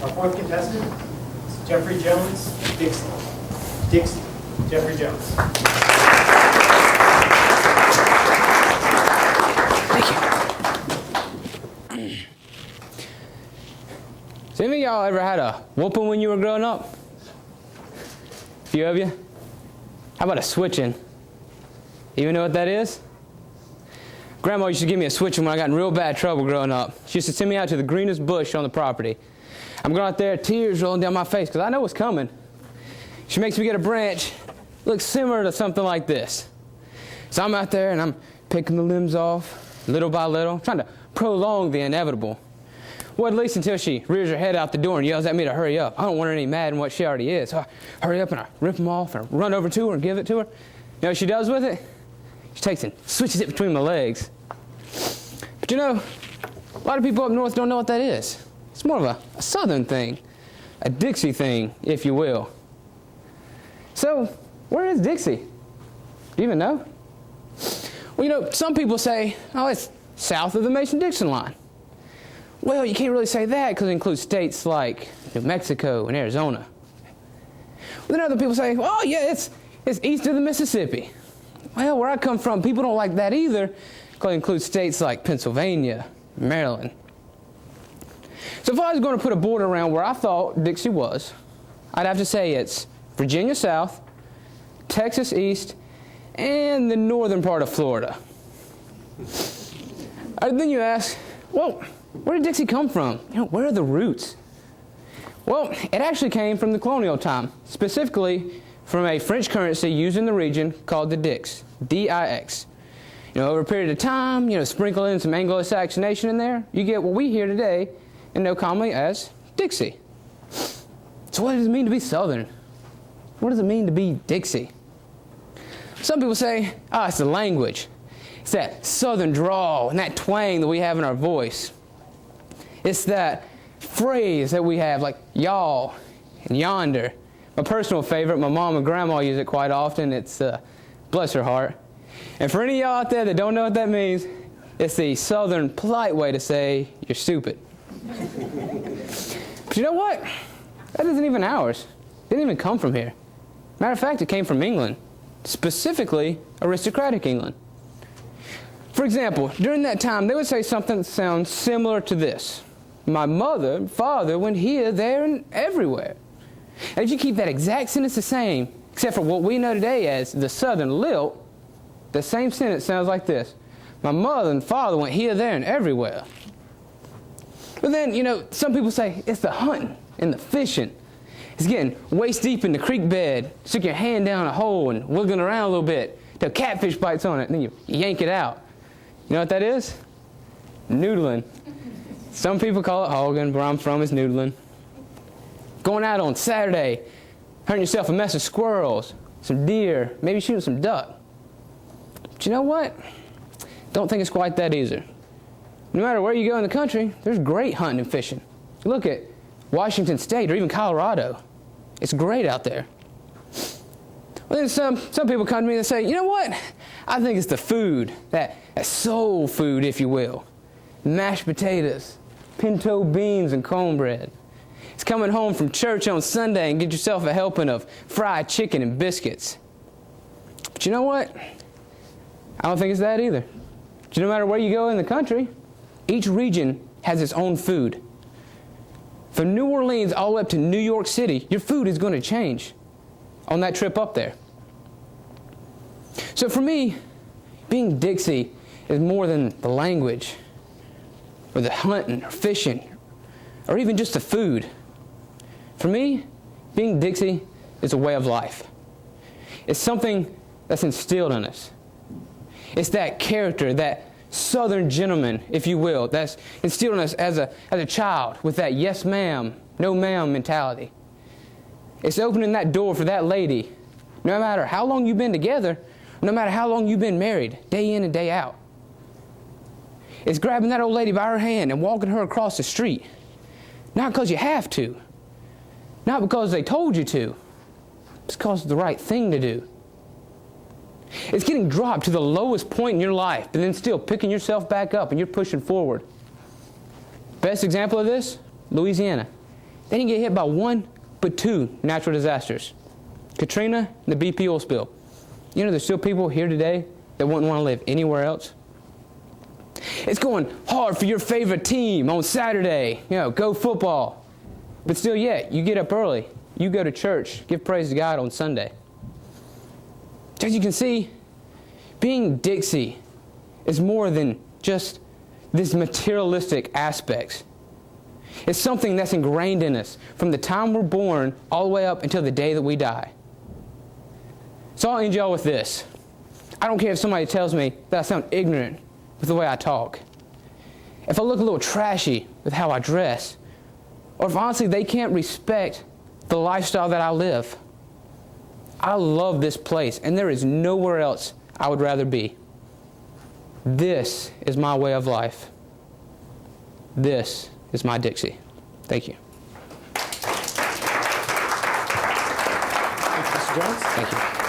Our fourth contestant is Jeffery Jones, Dixie. Dixie, Jeffery Jones. Thank you. So any of y'all ever had a whooping when you were growing up? A few of you? How about a switching? Even know what that is? Grandma used to give me a switching when I got in real bad trouble growing up. She used to send me out to the greenest bush on the property. I'm going out there, tears rolling down my face because I know what's coming. She makes me get a branch, looks similar to something like this. So I'm out there and I'm picking the limbs off, little by little, trying to prolong the inevitable. Well, at least until she rears her head out the door and yells at me to hurry up. I don't want her any mad in what she already is. So I hurry up and I rip them off and I run over to her and give it to her. You know what she does with it? She takes and switches it between my legs. But you know, a lot of people up north don't know what that is. It's more of a southern thing, a Dixie thing, if you will. So, where is Dixie? Do you even know? Well, you know, some people say, oh, it's south of the Mason-Dixon line. Well, you can't really say that because it includes states like New Mexico and Arizona. Well, then other people say, oh, yeah, it's east of the Mississippi. Well, where I come from, people don't like that either because it includes states like Pennsylvania, Maryland. So if I was going to put a border around where I thought Dixie was, I'd have to say it's Virginia south, Texas east, and the northern part of Florida. Then you ask, well, where did Dixie come from? You know, where are the roots? Well, it actually came from the colonial time, specifically from a French currency used in the region called the Dix, D-I-X. You know, over a period of time, you know, sprinkle in some Anglo-Saxonation in there, you get what we hear today and know commonly as Dixie. So what does it mean to be Southern? What does it mean to be Dixie? Some people say, oh, it's the language. It's that Southern drawl and that twang that we have in our voice. It's that phrase that we have, like y'all and yonder. My personal favorite, my mom and grandma use it quite often. It's bless her heart. And for any of y'all out there that don't know what that means, it's the Southern polite way to say you're stupid. But you know what? That isn't even ours. It didn't even come from here. Matter of fact, it came from England, specifically aristocratic England. For example, during that time, they would say something that sounds similar to this. My mother and father went here, there, and everywhere. And if you keep that exact sentence the same, except for what we know today as the Southern lilt, the same sentence sounds like this. My mother and father went here, there, and everywhere. But then, you know, some people say it's the hunting and the fishing. It's getting waist deep in the creek bed, stick your hand down a hole and wiggling around a little bit till catfish bites on it, and then you yank it out. You know what that is? Noodling. Some people call it hogging, where I'm from is noodling. Going out on Saturday, hunting yourself a mess of squirrels, some deer, maybe shooting some duck. But you know what? Don't think it's quite that easy. No matter where you go in the country, there's great hunting and fishing. Look at Washington State or even Colorado. It's great out there. Well, then some people come to me and say, you know what? I think it's the food, that soul food, if you will. Mashed potatoes, pinto beans, and cornbread. It's coming home from church on Sunday and get yourself a helping of fried chicken and biscuits. But you know what? I don't think it's that either. But no matter where you go in the country, each region has its own food. From New Orleans all the way up to New York City, your food is going to change on that trip up there. So for me, being Dixie is more than the language, or the hunting, or fishing, or even just the food. For me, being Dixie is a way of life. It's something that's instilled in us. It's that character, that Southern gentleman, if you will, that's instilled in us as a child with that yes ma'am, no ma'am mentality. It's opening that door for that lady, no matter how long you've been together, no matter how long you've been married, day in and day out. It's grabbing that old lady by her hand and walking her across the street. Not because you have to. Not because they told you to. It's because it's the right thing to do. It's getting dropped to the lowest point in your life, but then still picking yourself back up and you're pushing forward. Best example of this, Louisiana. They didn't get hit by one, but two natural disasters. Katrina and the BP oil spill. You know, there's still people here today that wouldn't want to live anywhere else. It's going hard for your favorite team on Saturday. You know, go football. But still yet, you get up early. You go to church. Give praise to God on Sunday. As you can see, being Dixie is more than just this materialistic aspects. It's something that's ingrained in us from the time we're born all the way up until the day that we die. So I'll end y'all with this. I don't care if somebody tells me that I sound ignorant with the way I talk. If I look a little trashy with how I dress, or if honestly they can't respect the lifestyle that I live. I love this place, and there is nowhere else I would rather be. This is my way of life. This is my Dixie. Thank you. Thanks, Mr. Jones. Thank you.